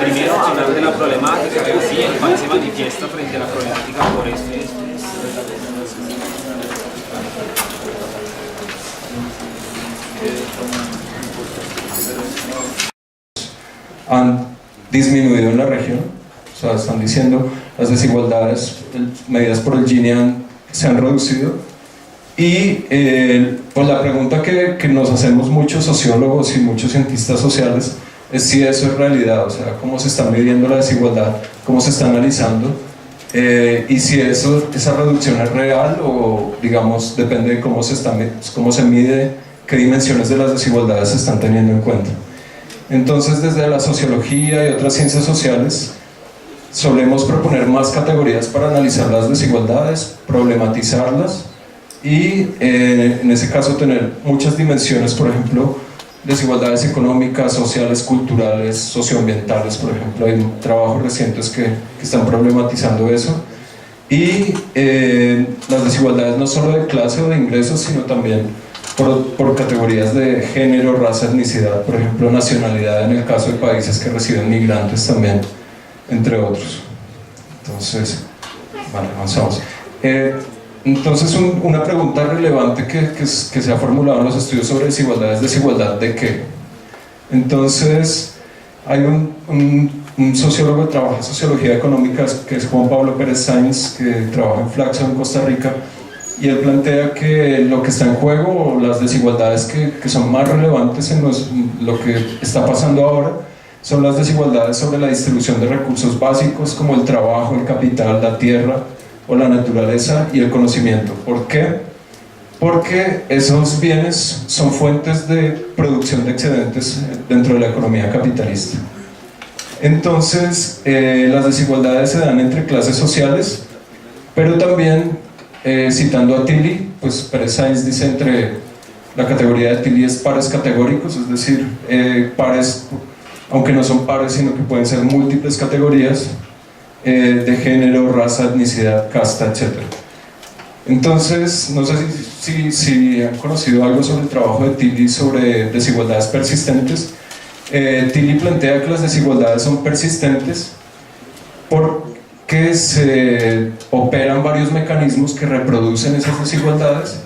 Primero, hablar de la problemática, que sí, el país se manifiesta frente a la problemática por esto y esto. Han disminuido en la región, o sea, están diciendo las desigualdades medidas por el Gini se han reducido. Y pues la pregunta que nos hacemos muchos sociólogos y muchos cientistas sociales es si eso es realidad, o sea, cómo se está midiendo la desigualdad, cómo se está analizando, y si esa reducción es real o, digamos, depende de cómo se mide, qué dimensiones de las desigualdades se están teniendo en cuenta. Entonces, desde la sociología y otras ciencias sociales, solemos proponer más categorías para analizar las desigualdades, problematizarlas y, en ese caso, tener muchas dimensiones, por ejemplo, desigualdades económicas, sociales, culturales, socioambientales, por ejemplo. Hay trabajos recientes que están problematizando eso. Y las desigualdades no solo de clase o de ingresos, sino también por categorías de género, raza, etnicidad, por ejemplo, nacionalidad en el caso de países que reciben migrantes también, entre otros. Entonces, vale, avanzamos. Entonces, una pregunta relevante que se ha formulado en los estudios sobre desigualdad es ¿desigualdad de qué? Entonces, hay un sociólogo que trabaja en sociología económica, que es Juan Pablo Pérez Sainz, que trabaja en Flaxo, en Costa Rica, y él plantea que lo que está en juego, o las desigualdades que son más relevantes en lo que está pasando ahora, son las desigualdades sobre la distribución de recursos básicos como el trabajo, el capital, la tierra o la naturaleza y el conocimiento. ¿Por qué? Porque esos bienes son fuentes de producción de excedentes dentro de la economía capitalista. Entonces, las desigualdades se dan entre clases sociales, pero también, citando a Tilly, pues Pérez Sainz dice entre la categoría de Tilly es pares categóricos, es decir, pares, aunque no son pares, sino que pueden ser múltiples categorías de género, raza, etnicidad, casta, etc. Entonces, no sé si han conocido algo sobre el trabajo de Tilly sobre desigualdades persistentes. Tilly plantea que las desigualdades son persistentes porque se operan varios mecanismos que reproducen esas desigualdades,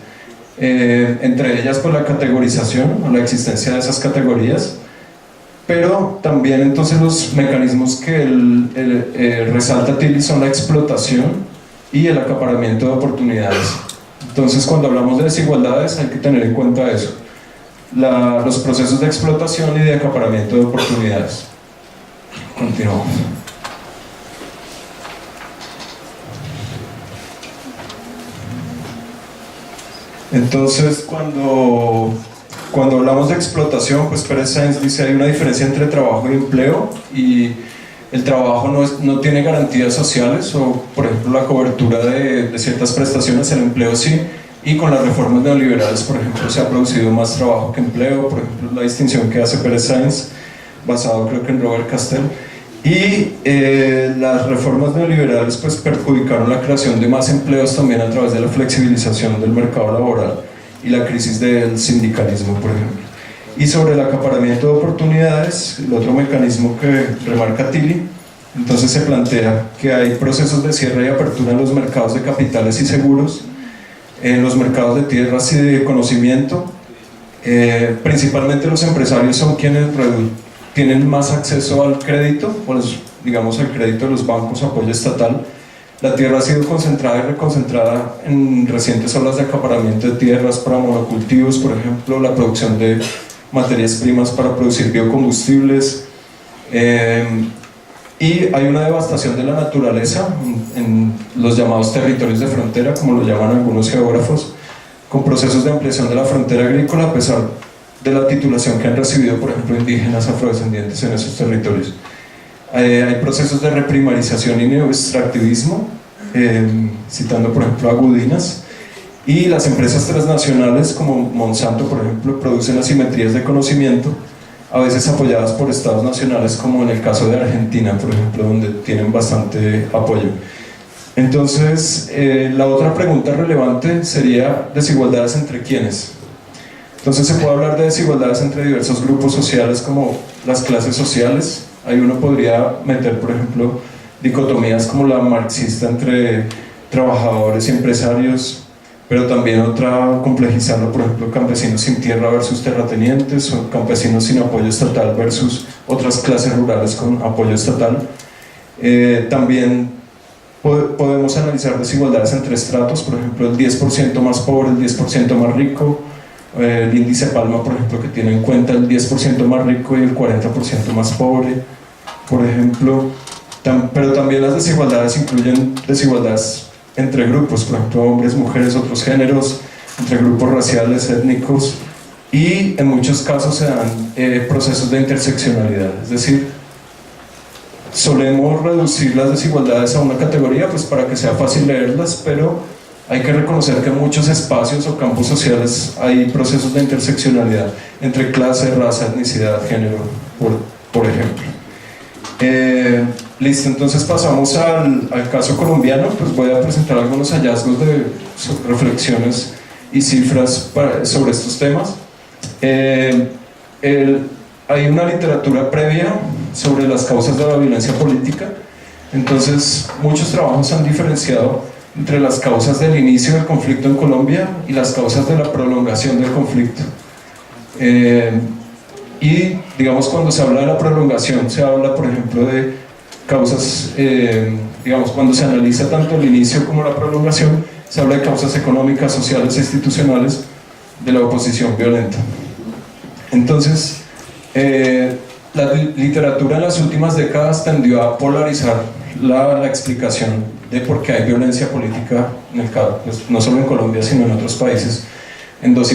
entre ellas por la categorización o la existencia de esas categorías, pero también entonces los mecanismos que resalta Tilly son la explotación y el acaparamiento de oportunidades. Entonces, cuando hablamos de desigualdades hay que tener en cuenta eso, los procesos de explotación y de acaparamiento de oportunidades. Continuamos. Entonces, cuando hablamos de explotación, pues Pérez Sainz dice hay una diferencia entre trabajo y empleo, y el trabajo no tiene garantías sociales, o por ejemplo la cobertura de ciertas prestaciones, el empleo sí, y con las reformas neoliberales, por ejemplo, se ha producido más trabajo que empleo, por ejemplo, la distinción que hace Pérez Sainz, basado creo que en Robert Castell. Y las reformas neoliberales pues perjudicaron la creación de más empleos también a través de la flexibilización del mercado laboral y la crisis del sindicalismo, por ejemplo. Y sobre el acaparamiento de oportunidades, el otro mecanismo que remarca Tilly, entonces se plantea que hay procesos de cierre y apertura en los mercados de capitales y seguros, en los mercados de tierras y de conocimiento. Principalmente los empresarios son quienes tienen más acceso al crédito, pues, digamos el crédito de los bancos, apoyo estatal. La tierra ha sido concentrada y reconcentrada en recientes olas de acaparamiento de tierras para monocultivos, por ejemplo, la producción de materias primas para producir biocombustibles, y hay una devastación de la naturaleza en los llamados territorios de frontera, como lo llaman algunos geógrafos, con procesos de ampliación de la frontera agrícola a pesar de la titulación que han recibido, por ejemplo, indígenas afrodescendientes en esos territorios. Hay procesos de reprimarización y neoextractivismo, citando por ejemplo a Gudinas, y las empresas transnacionales como Monsanto, por ejemplo, producen asimetrías de conocimiento, a veces apoyadas por estados nacionales, como en el caso de Argentina, por ejemplo, donde tienen bastante apoyo. Entonces, la otra pregunta relevante sería ¿desigualdades entre quiénes? Entonces se puede hablar de desigualdades entre diversos grupos sociales como las clases sociales. Ahí uno podría meter, por ejemplo, dicotomías como la marxista entre trabajadores y empresarios, pero también otra, complejizarlo, por ejemplo, campesinos sin tierra versus terratenientes, o campesinos sin apoyo estatal versus otras clases rurales con apoyo estatal. También podemos analizar desigualdades entre estratos, por ejemplo, el 10% más pobre, el 10% más rico, el índice Palma, por ejemplo, que tiene en cuenta el 10% más rico y el 40% más pobre, por ejemplo. Pero también las desigualdades incluyen desigualdades entre grupos, por ejemplo, hombres, mujeres, otros géneros, entre grupos raciales, étnicos, y en muchos casos se dan procesos de interseccionalidad, es decir, solemos reducir las desigualdades a una categoría pues para que sea fácil leerlas, pero hay que reconocer que en muchos espacios o campos sociales hay procesos de interseccionalidad entre clase, raza, etnicidad, género, por ejemplo. Listo, entonces pasamos al caso colombiano. Pues voy a presentar algunos hallazgos de reflexiones y cifras sobre estos temas. Hay una literatura previa sobre las causas de la violencia política, entonces muchos trabajos han diferenciado entre las causas del inicio del conflicto en Colombia y las causas de la prolongación del conflicto. Y digamos, cuando se habla de la prolongación, se habla, por ejemplo, de causas, digamos, cuando se analiza tanto el inicio como la prolongación, se habla de causas económicas, sociales e institucionales de la oposición violenta. Entonces, la literatura en las últimas décadas tendió a polarizar la explicación de por qué hay violencia política, pues, no solo en Colombia, sino en otros países, en dos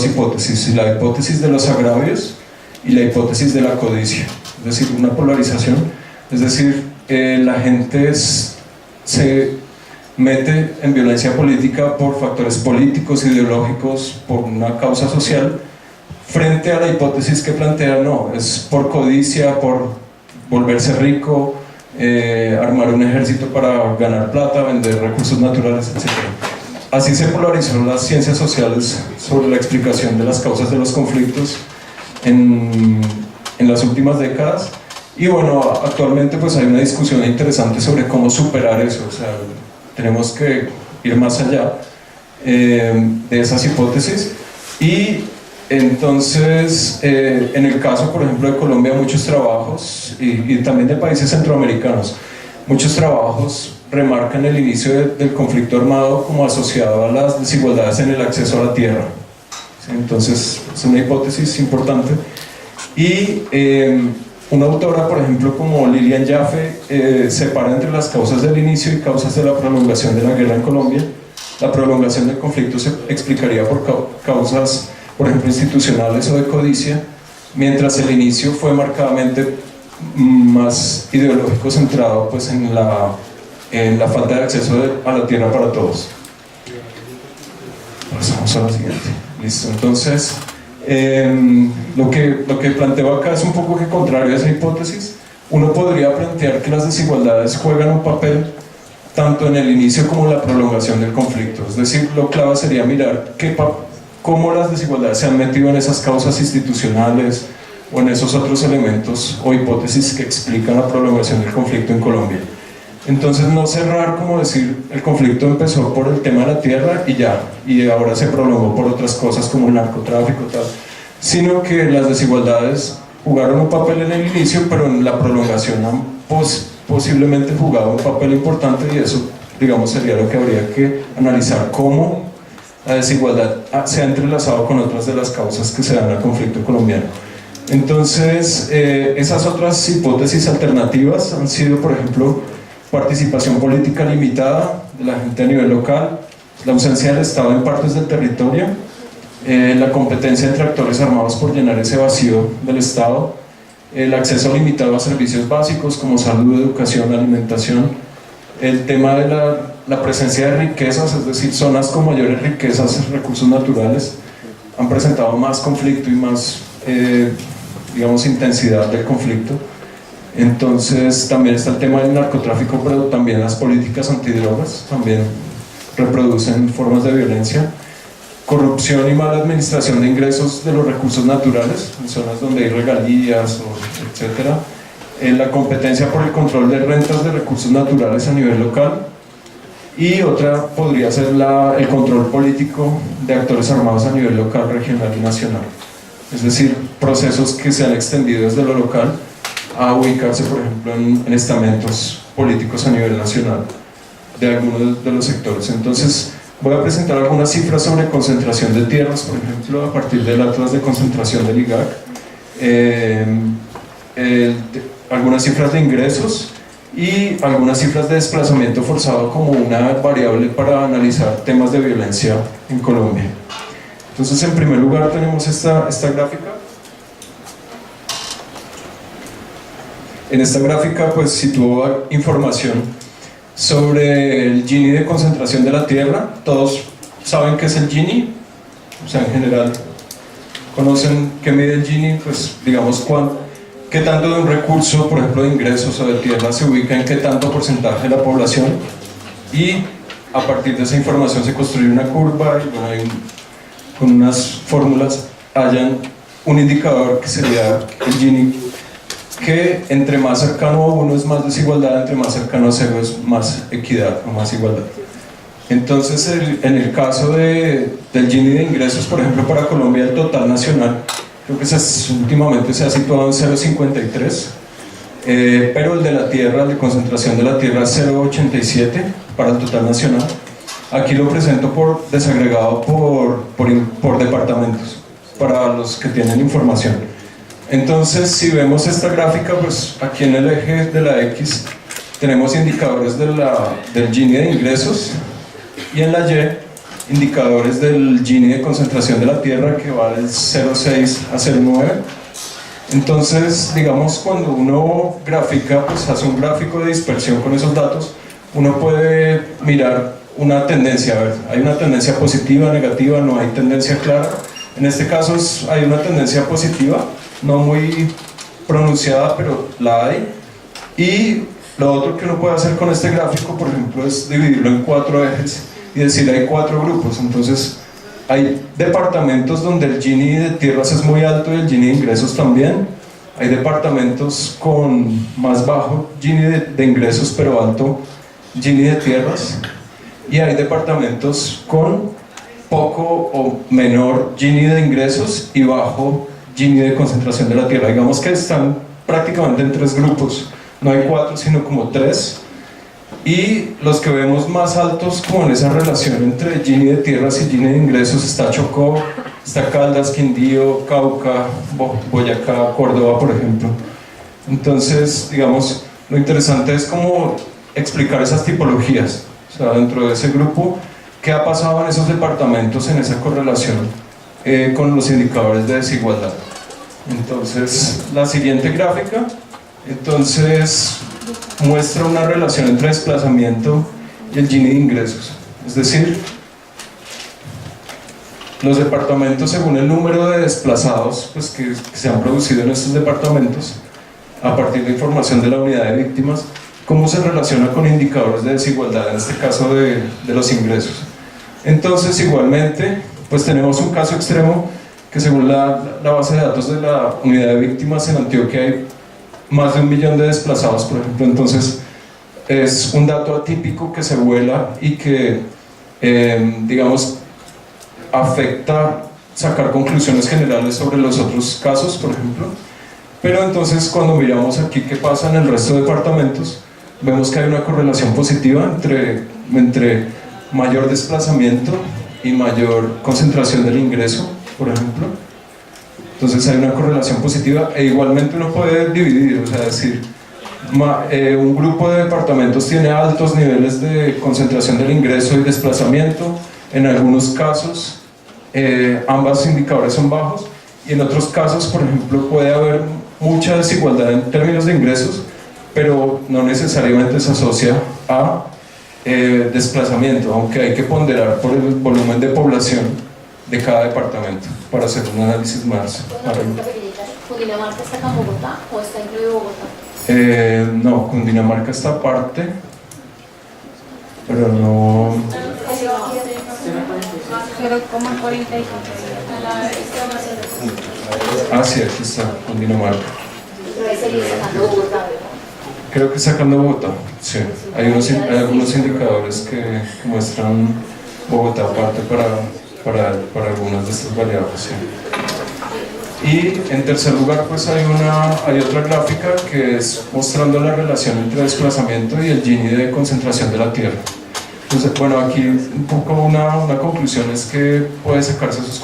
hipótesis, la hipótesis de los agravios y la hipótesis de la codicia, es decir, una polarización, es decir, la gente se mete en violencia política por factores políticos, ideológicos, por una causa social, frente a la hipótesis que plantea, no, es por codicia, por volverse rico, armar un ejército para ganar plata, vender recursos naturales, etc. Así se polarizaron las ciencias sociales sobre la explicación de las causas de los conflictos en las últimas décadas. Y bueno, actualmente pues hay una discusión interesante sobre cómo superar eso, o sea, tenemos que ir más allá de esas hipótesis. Y entonces, en el caso, por ejemplo, de Colombia, muchos trabajos, y también de países centroamericanos, muchos trabajos remarcan el inicio del conflicto armado como asociado a las desigualdades en el acceso a la tierra. ¿Sí? Entonces, es una hipótesis importante. Y una autora, por ejemplo, como Lilian Jaffe, separa entre las causas del inicio y causas de la prolongación de la guerra en Colombia. La prolongación del conflicto se explicaría por causas, por ejemplo, institucionales o de codicia, mientras el inicio fue marcadamente más ideológico, centrado pues, en la falta de acceso a la tierra para todos. Pasamos a la siguiente. Listo, entonces lo que planteo acá es un poco que contrario a esa hipótesis. Uno podría plantear que las desigualdades juegan un papel tanto en el inicio como en la prolongación del conflicto, es decir, lo clave sería mirar cómo las desigualdades se han metido en esas causas institucionales o en esos otros elementos o hipótesis que explican la prolongación del conflicto en Colombia. Entonces, no cerrar como decir el conflicto empezó por el tema de la tierra y ya, y ahora se prolongó por otras cosas como el narcotráfico, tal, sino que las desigualdades jugaron un papel en el inicio, pero en la prolongación han posiblemente jugado un papel importante, y eso, digamos, sería lo que habría que analizar, cómo la desigualdad se ha entrelazado con otras de las causas que se dan al conflicto colombiano. Entonces, esas otras hipótesis alternativas han sido, por ejemplo, participación política limitada de la gente a nivel local, la ausencia del Estado en partes del territorio, la competencia entre actores armados por llenar ese vacío del Estado, el acceso limitado a servicios básicos como salud, educación, alimentación, el tema de la presencia de riquezas, es decir, zonas con mayores riquezas, recursos naturales, han presentado más conflicto y más, digamos, intensidad del conflicto. Entonces también está el tema del narcotráfico, pero también las políticas antidrogas también reproducen formas de violencia. corrupción y mala administración de ingresos de los recursos naturales, en zonas donde hay regalías, etc. La competencia por el control de rentas de recursos naturales a nivel local, y otra podría ser el control político de actores armados a nivel local, regional y nacional. Es decir, procesos que se han extendido desde lo local a ubicarse, por ejemplo, en estamentos políticos a nivel nacional de algunos de los sectores. Entonces, voy a presentar algunas cifras sobre concentración de tierras, por ejemplo, a partir del Atlas de Concentración del IGAC, algunas cifras de ingresos y algunas cifras de desplazamiento forzado como una variable para analizar temas de violencia en Colombia. Entonces, en primer lugar tenemos esta gráfica. En esta gráfica pues sitúo información sobre el Gini de concentración de la tierra. Todos saben qué es el Gini, o sea, en general conocen qué mide el Gini, pues digamos qué tanto de un recurso, por ejemplo de ingresos o de tierra, se ubica en qué tanto porcentaje de la población, y a partir de esa información se construye una curva y bueno, con unas fórmulas hayan un indicador que sería el Gini, que entre más cercano a 1 es más desigualdad, entre más cercano a 0 es más equidad o más igualdad. Entonces, en el caso del Gini de ingresos, por ejemplo, para Colombia, el total nacional, creo que últimamente se ha situado en 0,53, pero el de la tierra, el de concentración de la tierra, es 0,87 para el total nacional. Aquí lo presento desagregado por departamentos, para los que tienen información. Entonces, si vemos esta gráfica, pues aquí en el eje de la X tenemos indicadores del Gini de ingresos, y en la Y indicadores del Gini de concentración de la tierra, que va del 0,6 a 0,9. Entonces, digamos, cuando uno grafica, pues hace un gráfico de dispersión con esos datos, uno puede mirar una tendencia, a ver, hay una tendencia positiva, negativa, no hay tendencia clara. En este caso hay una tendencia positiva, no muy pronunciada, pero la hay. Y lo otro que uno puede hacer con este gráfico, por ejemplo, es dividirlo en 4 ejes y decir hay 4 grupos. Entonces hay departamentos donde el Gini de tierras es muy alto y el Gini de ingresos también. Hay departamentos con más bajo Gini de ingresos pero alto Gini de tierras, y hay departamentos con poco o menor Gini de ingresos y bajo Gini de concentración de la tierra. Digamos que están prácticamente en 3 grupos, no hay 4 sino como 3, y los que vemos más altos como en esa relación entre Gini de tierras y Gini de ingresos está Chocó, está Caldas, Quindío, Cauca, Boyacá, Córdoba, por ejemplo. Entonces, digamos, lo interesante es como explicar esas tipologías, o sea, dentro de ese grupo, qué ha pasado en esos departamentos en esa correlación con los indicadores de desigualdad. Entonces, la siguiente gráfica, entonces, muestra una relación entre desplazamiento y el Gini de ingresos. Es decir, los departamentos, según el número de desplazados pues, que se han producido en estos departamentos, a partir de información de la unidad de víctimas, cómo se relaciona con indicadores de desigualdad, en este caso de los ingresos. Entonces, igualmente, pues tenemos un caso extremo que según la base de datos de la unidad de víctimas en Antioquia hay más de 1 millón de desplazados, por ejemplo. Entonces es un dato atípico que se vuela y que digamos afecta sacar conclusiones generales sobre los otros casos, por ejemplo. Pero entonces cuando miramos aquí qué pasa en el resto de departamentos, vemos que hay una correlación positiva entre mayor desplazamiento y mayor concentración del ingreso, por ejemplo. Entonces hay una correlación positiva, e igualmente uno puede dividir, o sea, decir, un grupo de departamentos tiene altos niveles de concentración del ingreso y desplazamiento, en algunos casos ambos indicadores son bajos, y en otros casos, por ejemplo, puede haber mucha desigualdad en términos de ingresos, pero no necesariamente se asocia a desplazamiento, aunque hay que ponderar por el volumen de población de cada departamento para hacer un análisis más. ¿Cundinamarca está con Bogotá o está incluido Bogotá? No, Cundinamarca está aparte, pero no. Pero como el 45. Ah, sí, aquí está, Cundinamarca. Entonces sería sacando Bogotá, ¿verdad? Creo que sacando Bogotá, sí. Hay algunos indicadores que muestran Bogotá aparte para algunas de estas variables, sí. Y en tercer lugar, pues hay otra gráfica que es mostrando la relación entre desplazamiento y el Gini de concentración de la Tierra. Entonces, bueno, aquí un poco una conclusión es que puede sacarse esos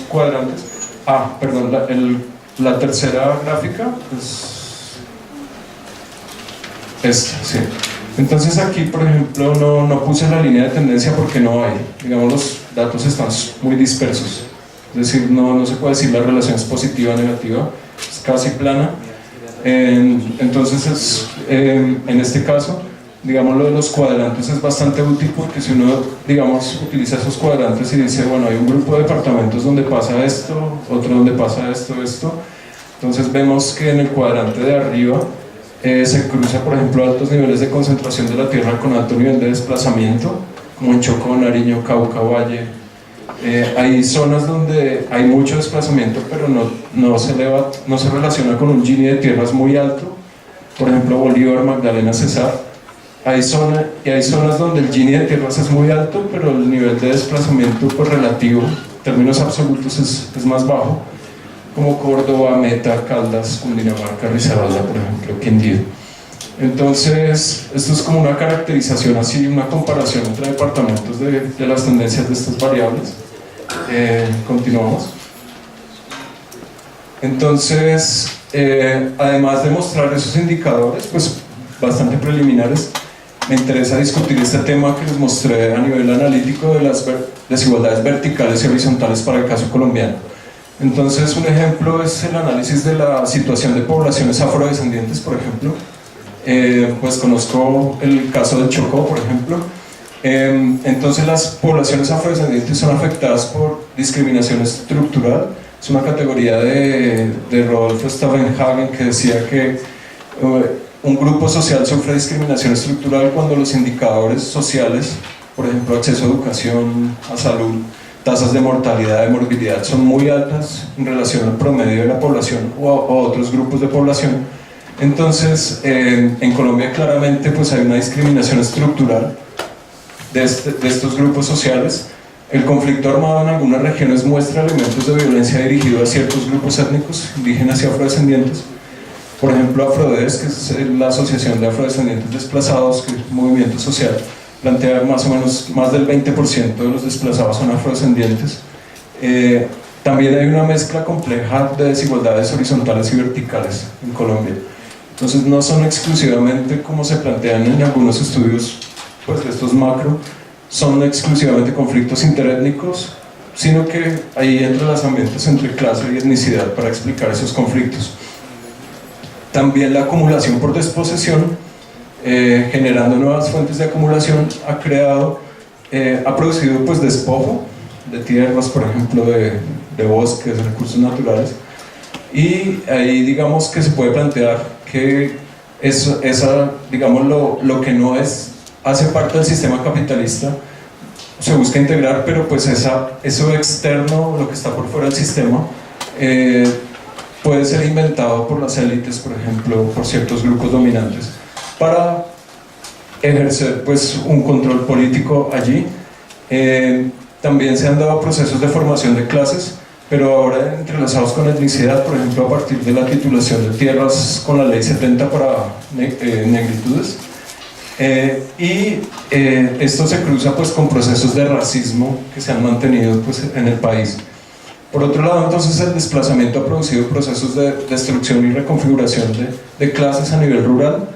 cuadrantes. Ah, perdón, la tercera gráfica es esta, sí. Entonces aquí, por ejemplo, no puse la línea de tendencia porque no hay. Digamos, los datos están muy dispersos. Es decir, no se puede decir la relación es positiva o negativa, es casi plana. Entonces, en este caso, digamos, lo de los cuadrantes es bastante útil porque si uno, digamos, utiliza esos cuadrantes y dice, bueno, hay un grupo de departamentos donde pasa esto, otro donde pasa esto, entonces vemos que en el cuadrante de arriba se cruza, por ejemplo, altos niveles de concentración de la Tierra con alto nivel de desplazamiento, como en Chocó, Nariño, Cauca, Valle. Hay zonas donde hay mucho desplazamiento, pero no se relaciona con un Gini de tierras muy alto, por ejemplo Bolívar, Magdalena, Cesar. Hay zonas donde el Gini de tierras es muy alto, pero el nivel de desplazamiento pues, relativo, en términos absolutos, es más bajo, como Córdoba, Meta, Caldas, Cundinamarca, Risaralda, por ejemplo, Quindío. Entonces, esto es como una caracterización así, una comparación entre departamentos de las tendencias de estas variables. Continuamos. Entonces, además de mostrar esos indicadores, pues bastante preliminares, me interesa discutir este tema que les mostré a nivel analítico de las desigualdades verticales y horizontales para el caso colombiano. Entonces, un ejemplo es el análisis de la situación de poblaciones afrodescendientes, por ejemplo. Pues conozco el caso del Chocó, por ejemplo. Entonces las poblaciones afrodescendientes son afectadas por discriminación estructural. Es una categoría de Rodolfo Stavenhagen que decía que un grupo social sufre discriminación estructural cuando los indicadores sociales, por ejemplo acceso a educación, a salud, tasas de mortalidad, de morbilidad, son muy altas en relación al promedio de la población o a otros grupos de población. Entonces, en Colombia claramente pues, hay una discriminación estructural de estos grupos sociales. El conflicto armado en algunas regiones muestra elementos de violencia dirigidos a ciertos grupos étnicos, indígenas y afrodescendientes. Por ejemplo, Afrodes, que es la Asociación de Afrodescendientes Desplazados, que es un movimiento social, plantea más o menos más del 20% de los desplazados son afrodescendientes. También hay una mezcla compleja de desigualdades horizontales y verticales en Colombia. Entonces no son exclusivamente, como se plantean en algunos estudios pues, de estos macro, son exclusivamente conflictos interétnicos, sino que hay entrelazamientos entre clase y etnicidad para explicar esos conflictos. También la acumulación por desposesión, generando nuevas fuentes de acumulación, ha producido pues, despojo de tierras, por ejemplo, de bosques, de recursos naturales, y ahí digamos que se puede plantear que digamos, lo que no hace parte del sistema capitalista se busca integrar, pero pues eso externo, lo que está por fuera del sistema, puede ser inventado por las élites, por ejemplo, por ciertos grupos dominantes, para ejercer pues, un control político allí. También se han dado procesos de formación de clases, pero ahora entrelazados con etnicidad, por ejemplo, a partir de la titulación de tierras con la ley 70 para negritudes. Esto se cruza pues, con procesos de racismo que se han mantenido pues, en el país. Por otro lado, entonces, el desplazamiento ha producido procesos de destrucción y reconfiguración de clases a nivel rural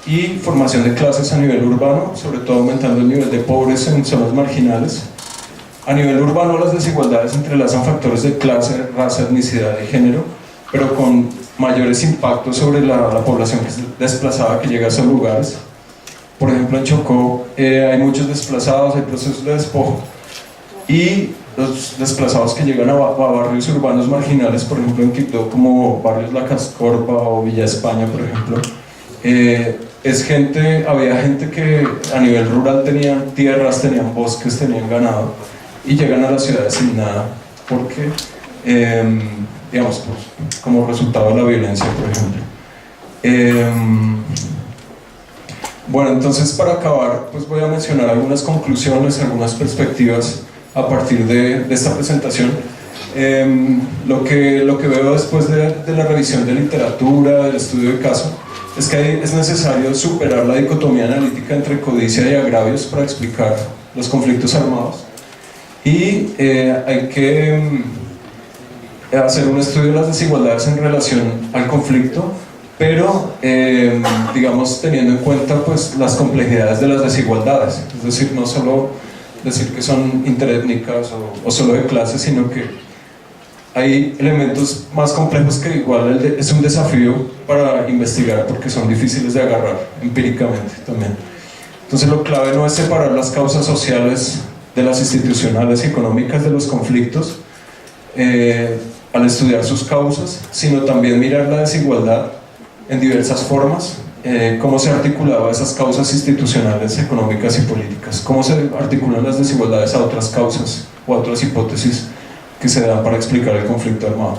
y formación de clases a nivel urbano, sobre todo aumentando el nivel de pobres en zonas marginales. A nivel urbano, las desigualdades entrelazan factores de clase, raza, etnicidad y género, pero con mayores impactos sobre la población que es desplazada que llega a esos lugares. Por ejemplo, en Chocó hay muchos desplazados, hay procesos de despojo, y los desplazados que llegan a barrios urbanos marginales, por ejemplo en Quibdó, como barrios La Cascorpa o Villa España, por ejemplo, había gente que a nivel rural tenían tierras, tenían bosques, tenían ganado, y llegan a las ciudades sin nada, porque, digamos, pues, como resultado de la violencia, por ejemplo. Bueno, entonces para acabar, pues voy a mencionar algunas conclusiones, algunas perspectivas a partir de esta presentación. Lo que veo después de la revisión de literatura, del estudio de caso, es que es necesario superar la dicotomía analítica entre codicia y agravios para explicar los conflictos armados, y hay que hacer un estudio de las desigualdades en relación al conflicto, pero digamos teniendo en cuenta pues las complejidades de las desigualdades, es decir, no solo decir que son interétnicas o solo de clase, sino que hay elementos más complejos que igual es un desafío para investigar, porque son difíciles de agarrar empíricamente también. Entonces lo clave no es separar las causas sociales de las institucionales y económicas de los conflictos al estudiar sus causas, sino también mirar la desigualdad en diversas formas, cómo se articulaban esas causas institucionales, económicas y políticas, cómo se articulan las desigualdades a otras causas o a otras hipótesis que se dan para explicar el conflicto armado.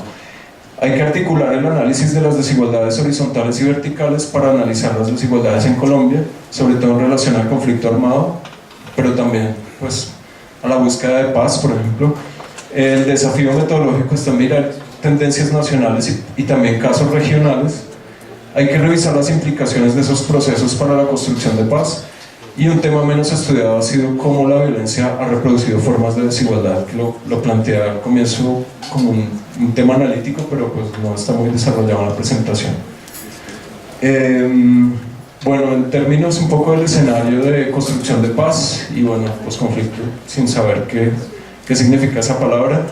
Hay que articular el análisis de las desigualdades horizontales y verticales para analizar las desigualdades en Colombia, sobre todo en relación al conflicto armado, pero también pues, a la búsqueda de paz, por ejemplo. El desafío metodológico está en mirar tendencias nacionales y también casos regionales. Hay que revisar las implicaciones de esos procesos para la construcción de paz. Y un tema menos estudiado ha sido cómo la violencia ha reproducido formas de desigualdad, que lo planteé al comienzo como un tema analítico, pero pues no está muy desarrollado en la presentación. Bueno, en términos un poco del escenario de construcción de paz, y bueno, pues conflicto, sin saber qué significa esa palabra,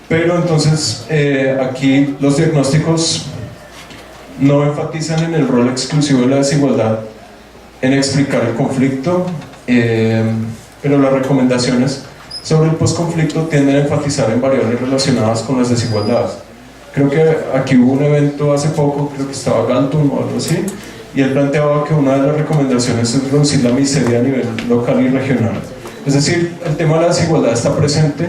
pero entonces aquí los diagnósticos no enfatizan en el rol exclusivo de la desigualdad en explicar el conflicto, pero las recomendaciones sobre el posconflicto tienden a enfatizar en variables relacionadas con las desigualdades. Creo que aquí hubo un evento hace poco, creo que estaba Galton o algo así, y él planteaba que una de las recomendaciones es reducir la miseria a nivel local y regional. Es decir, el tema de la desigualdad está presente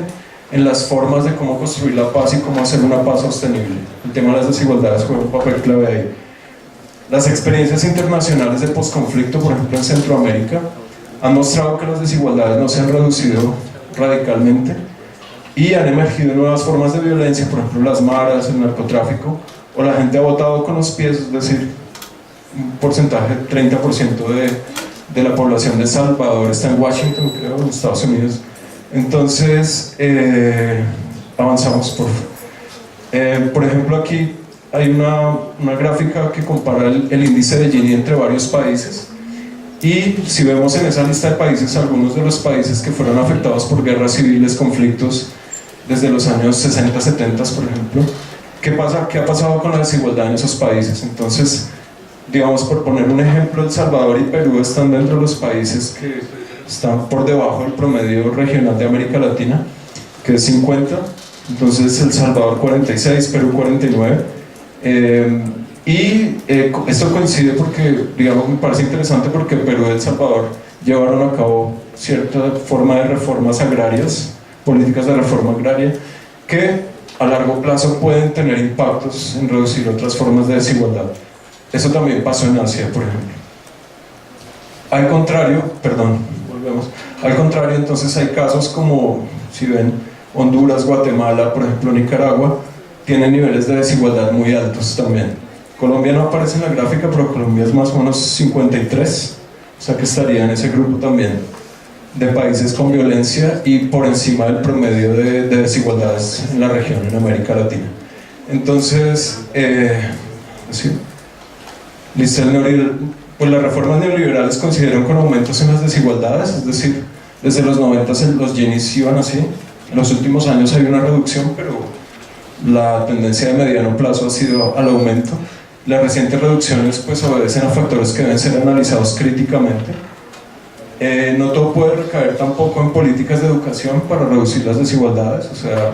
en las formas de cómo construir la paz y cómo hacer una paz sostenible. El tema de las desigualdades juega un papel clave ahí. Las experiencias internacionales de posconflicto, por ejemplo en Centroamérica, han mostrado que las desigualdades no se han reducido radicalmente y han emergido nuevas formas de violencia, por ejemplo las maras, el narcotráfico, o la gente ha votado con los pies, es decir, un porcentaje, 30% de la población de El Salvador está en Washington, creo, en Estados Unidos. Entonces, avanzamos, por favor. Por ejemplo, aquí hay una gráfica que compara el índice de Gini entre varios países, y si vemos en esa lista de países algunos de los países que fueron afectados por guerras civiles, conflictos desde los años 60, 70, por ejemplo, ¿qué ha pasado con la desigualdad en esos países? Entonces, digamos, por poner un ejemplo, El Salvador y Perú están dentro de los países que están por debajo del promedio regional de América Latina, que es 50, entonces El Salvador 46, Perú 49. Esto coincide porque, digamos, me parece interesante porque Perú y El Salvador llevaron a cabo cierta forma de reformas agrarias, políticas de reforma agraria, que a largo plazo pueden tener impactos en reducir otras formas de desigualdad. Eso también pasó en Asia, por ejemplo. Al contrario, entonces hay casos como, si ven, Honduras, Guatemala, por ejemplo, Nicaragua, tienen niveles de desigualdad muy altos también. Colombia no aparece en la gráfica, pero Colombia es más o menos 53, o sea que estaría en ese grupo también de países con violencia y por encima del promedio de desigualdades en la región, en América Latina. Entonces, sí. Pues las reformas neoliberales coincidieron con aumentos en las desigualdades, es decir, desde los 90 los Ginis iban así. En los últimos años hay una reducción, pero la tendencia de mediano plazo ha sido al aumento. Las recientes reducciones pues obedecen a factores que deben ser analizados críticamente. No todo puede recaer tampoco en políticas de educación para reducir las desigualdades, o sea,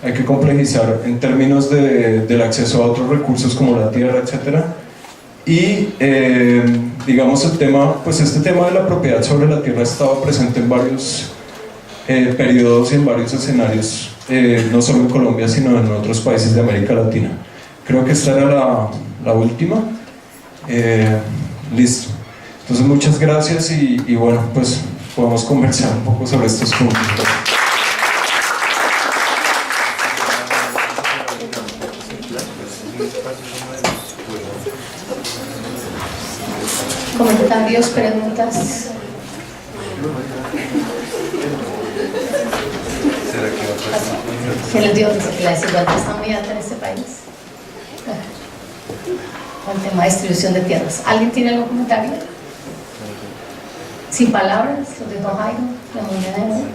hay que complejizar en términos del acceso a otros recursos como la tierra, etc. Y digamos este tema de la propiedad sobre la tierra ha estado presente en varios periodos y en varios escenarios, no solo en Colombia, sino en otros países de América Latina. Creo que esta era la última. Listo. Entonces, muchas gracias y bueno, pues podemos conversar un poco sobre estos puntos. Comentarios, preguntas. ¿Qué les digo? Dice que la desigualdad está muy alta en este país. Con el tema de distribución de tierras. ¿Alguien tiene algún comentario? Sin palabras, lo dijo Jairo, la moneda de oro.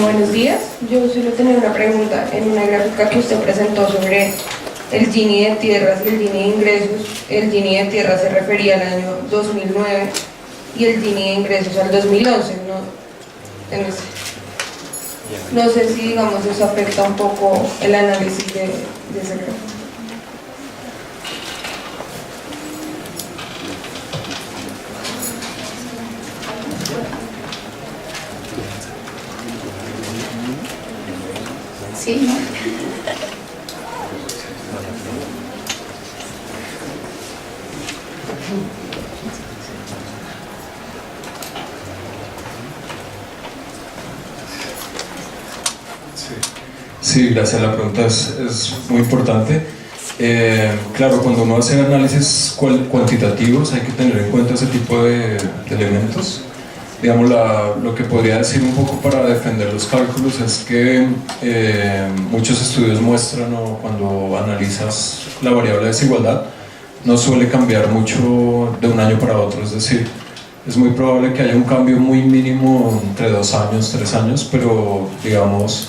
Buenos días, yo solo tenía una pregunta. En una gráfica que usted presentó sobre el Gini de tierras y el Gini de ingresos, el Gini de tierras se refería al año 2009 y el Gini de ingresos al 2011, no sé si, digamos, eso afecta un poco el análisis de ese gráfico. Sí, ¿no? Sí, gracias. La pregunta es muy importante. Claro, cuando uno hace análisis cuantitativos hay que tener en cuenta ese tipo de elementos. Digamos, lo que podría decir un poco para defender los cálculos es que muchos estudios muestran, o cuando analizas la variable de desigualdad, no suele cambiar mucho de un año para otro. Es decir, es muy probable que haya un cambio muy mínimo entre 2 años, 3 años, pero digamos,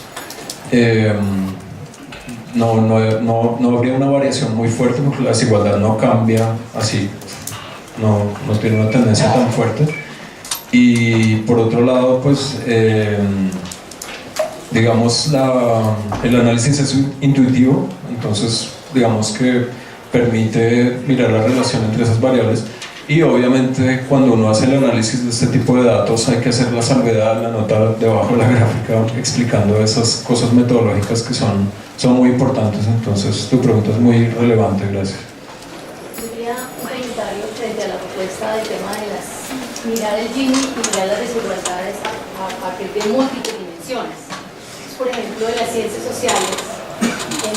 no habría una variación muy fuerte porque la desigualdad no cambia así, no tiene una tendencia tan fuerte. Y por otro lado, pues, digamos, el análisis es intuitivo, entonces digamos que permite mirar la relación entre esas variables, y obviamente cuando uno hace el análisis de este tipo de datos hay que hacer la salvedad, la nota debajo de la gráfica explicando esas cosas metodológicas que son muy importantes. Entonces tu pregunta es muy relevante, gracias. Tendría un comentario frente a la propuesta del tema de mirar el Gini y mirar las desigualdades a partir de múltiples dimensiones. Por ejemplo, en las ciencias sociales,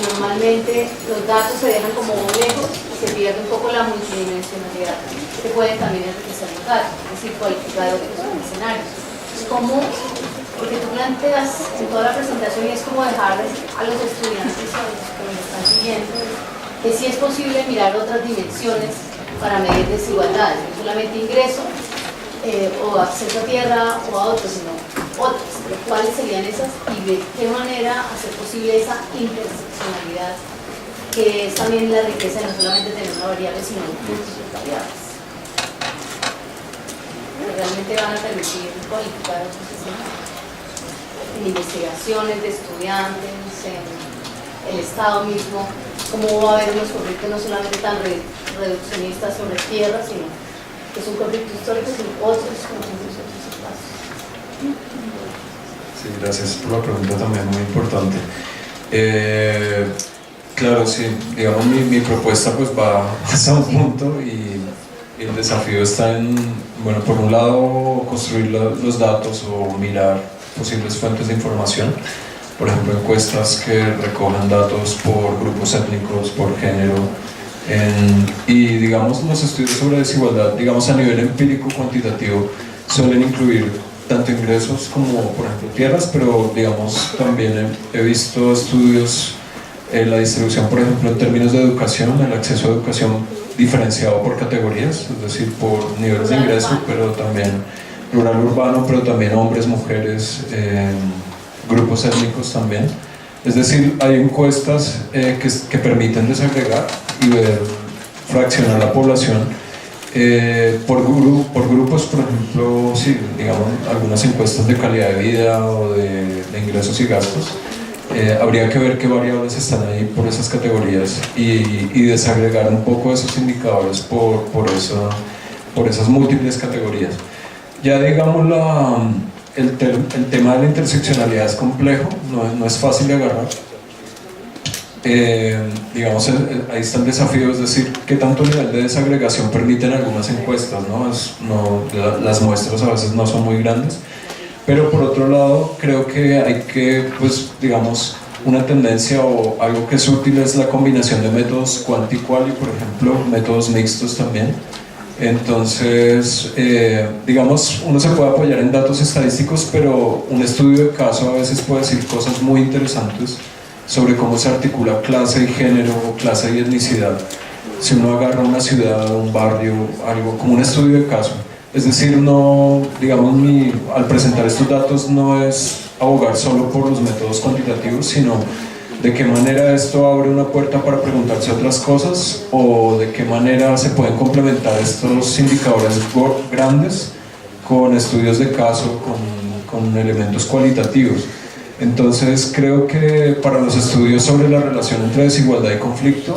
normalmente los datos se dejan como lejos y se pierde un poco la multidimensionalidad que pueden también enriquecer los datos, es decir, cualificar otros escenarios. Porque tú planteas en toda la presentación, y es como dejarles a los estudiantes, a los que me están siguiendo, que sí es posible mirar otras dimensiones para medir desigualdades, no solamente ingreso o acceso a tierra o a otros, sino otras. Pero ¿cuáles serían esas y de qué manera hacer posible esa interseccionalidad, que es también la riqueza de no solamente tener una variable, sino múltiples variables, que realmente van a permitir cualificar a otros escenarios? En investigaciones de estudiantes, en el Estado mismo, cómo va a haber unos conflictos no solamente tan reduccionistas sobre tierra, sino que es un conflicto histórico, sino otros conflictos, otros espacios. Sí, gracias por la pregunta, también muy importante. Claro, sí, digamos, mi propuesta pues va hasta un punto, y el desafío está en, bueno, por un lado construir los datos o mirar posibles fuentes de información, por ejemplo encuestas que recojan datos por grupos étnicos, por género, y digamos los estudios sobre desigualdad, digamos a nivel empírico cuantitativo, suelen incluir tanto ingresos como por ejemplo tierras, pero digamos también he visto estudios en la distribución, por ejemplo en términos de educación, el acceso a educación diferenciado por categorías, es decir, por niveles de ingreso, pero también rural, urbano, pero también hombres, mujeres, grupos étnicos también. Es decir, hay encuestas que permiten desagregar y ver, fraccionar la población por grupos, por ejemplo, sí, digamos, algunas encuestas de calidad de vida o de ingresos y gastos. habría que ver qué variables están ahí por esas categorías y desagregar un poco esos indicadores por esas múltiples categorías. Ya digamos, el tema de la interseccionalidad es complejo, no es fácil de agarrar. Digamos, ahí está el desafío, es decir, qué tanto nivel de desagregación permiten algunas encuestas, las muestras a veces no son muy grandes, pero por otro lado creo que hay que, pues digamos, una tendencia o algo que es útil es la combinación de métodos quant y qual y, por ejemplo, métodos mixtos también. Entonces, digamos, uno se puede apoyar en datos estadísticos, pero un estudio de caso a veces puede decir cosas muy interesantes sobre cómo se articula clase y género, clase y etnicidad. Si uno agarra una ciudad, un barrio, algo como un estudio de caso, es decir, no, digamos, al presentar estos datos no es abogar solo por los métodos cuantitativos, sino de qué manera esto abre una puerta para preguntarse otras cosas o de qué manera se pueden complementar estos indicadores grandes con estudios de caso, con elementos cualitativos. Entonces creo que para los estudios sobre la relación entre desigualdad y conflicto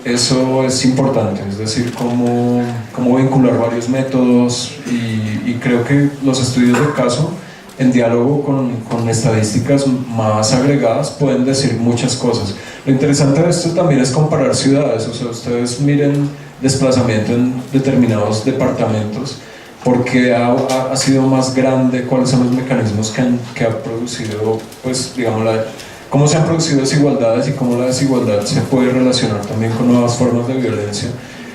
eso es importante, es decir, cómo vincular varios métodos y creo que los estudios de caso en diálogo con estadísticas más agregadas pueden decir muchas cosas. Lo interesante de esto también es comparar ciudades, o sea, ustedes miren desplazamiento en determinados departamentos, porque ha sido más grande, cuáles son los mecanismos que ha producido, pues digamos, cómo se han producido desigualdades y cómo la desigualdad se puede relacionar también con nuevas formas de violencia.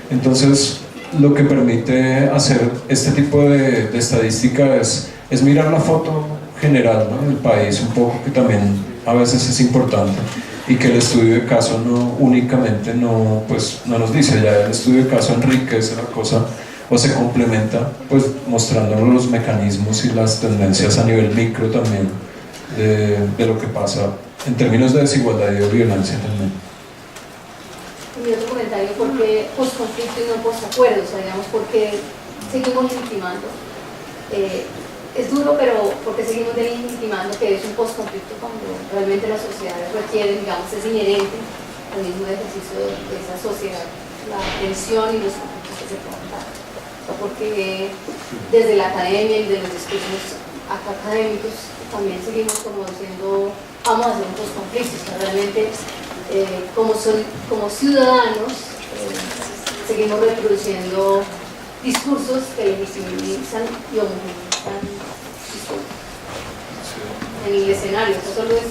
Entonces, lo que permite hacer este tipo de estadística es mirar la foto general, ¿no?, del país un poco, que también a veces es importante, y que el estudio de caso no únicamente no nos dice, ya el estudio de caso enriquece la cosa o se complementa, pues mostrándonos los mecanismos y las tendencias a nivel micro también de lo que pasa en términos de desigualdad y de violencia también. Mi otro comentario, ¿por qué posconflicto y no posacuerdo? O sea, digamos, ¿por qué seguimos legitimando? Es duro, pero porque seguimos legitimando que es un posconflicto cuando realmente las sociedades requieren, digamos, es inherente al mismo ejercicio de esa sociedad, la tensión y los conflictos que se puedan dar. O sea, porque desde la academia y de los discursos académicos también seguimos como diciendo, vamos a hacer un posconflicto. O sea, realmente como ciudadanos seguimos reproduciendo discursos que legitimizan y homogeneizan en el escenario. Eso solo es...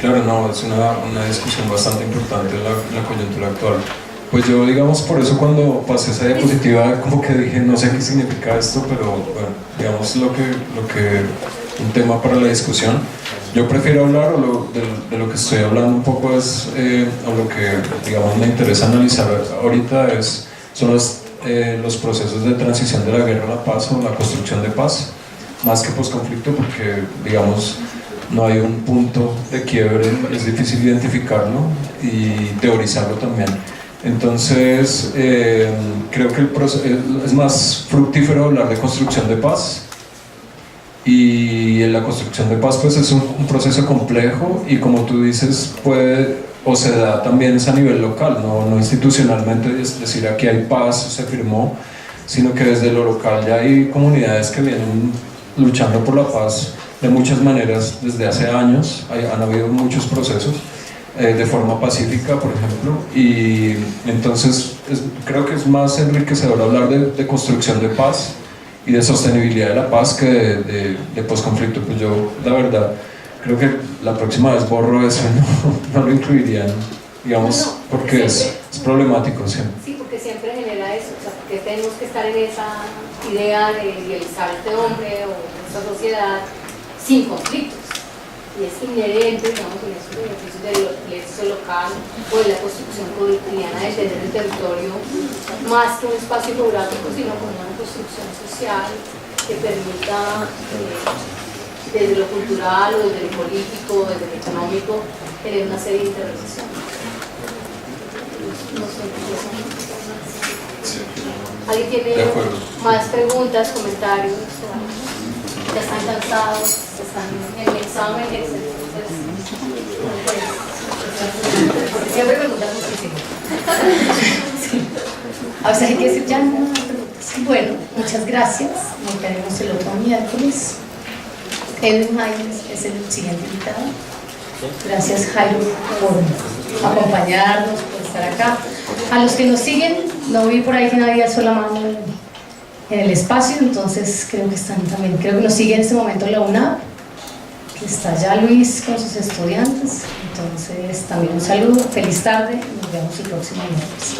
Claro, no, es una discusión bastante importante en la coyuntura actual. Pues yo, digamos, por eso cuando pasé esa diapositiva como que dije, no sé qué significa esto, pero bueno, digamos un tema para la discusión. Yo prefiero hablar, de lo que estoy hablando un poco es, o lo que, digamos, me interesa analizar ahorita son los procesos de transición de la guerra a la paz o la construcción de paz, más que posconflicto, porque, digamos, no hay un punto de quiebre, es difícil identificarlo y teorizarlo también. Entonces, creo que es más fructífero hablar de construcción de paz, y en la construcción de paz pues es un proceso complejo y, como tú dices, puede o se da también a nivel local, no institucionalmente, es decir, aquí hay paz, se firmó, sino que desde lo local ya hay comunidades que vienen luchando por la paz de muchas maneras desde hace años. Han habido muchos procesos de forma pacífica, por ejemplo, y entonces creo que es más enriquecedor hablar de construcción de paz y de sostenibilidad de la paz que de posconflicto. Pues yo, la verdad, creo que la próxima vez borro eso, no lo incluiría, digamos, porque es problemático siempre. Sí, porque siempre genera eso, o sea, porque tenemos que estar en esa idea de idealizar a este hombre o esta sociedad sin conflictos. Y es inherente, digamos, en esos ejercicios del ejercicio local o de la construcción cotidiana de entender el territorio más que un espacio geográfico, sino como una construcción social que permita, desde lo cultural o desde lo político, desde lo económico, tener una serie de intervenciones. No sé, ¿alguien tiene más preguntas, comentarios? Ya están cansados, están en el examen, entonces Siempre me preguntan muchísimo. Sí. A veces hay que decir ya no más preguntas. Bueno, muchas gracias. Nos veremos el otro miércoles. Edwin Jaimes es el siguiente invitado. Gracias, Jairo, por acompañarnos, por estar acá. A los que nos siguen, no vi por ahí que nadie alzó la mano en el espacio, entonces creo que están también, creo que nos sigue en este momento la UNAV, que está ya Luis con sus estudiantes. Entonces también un saludo, feliz tarde y nos vemos el próximo miércoles.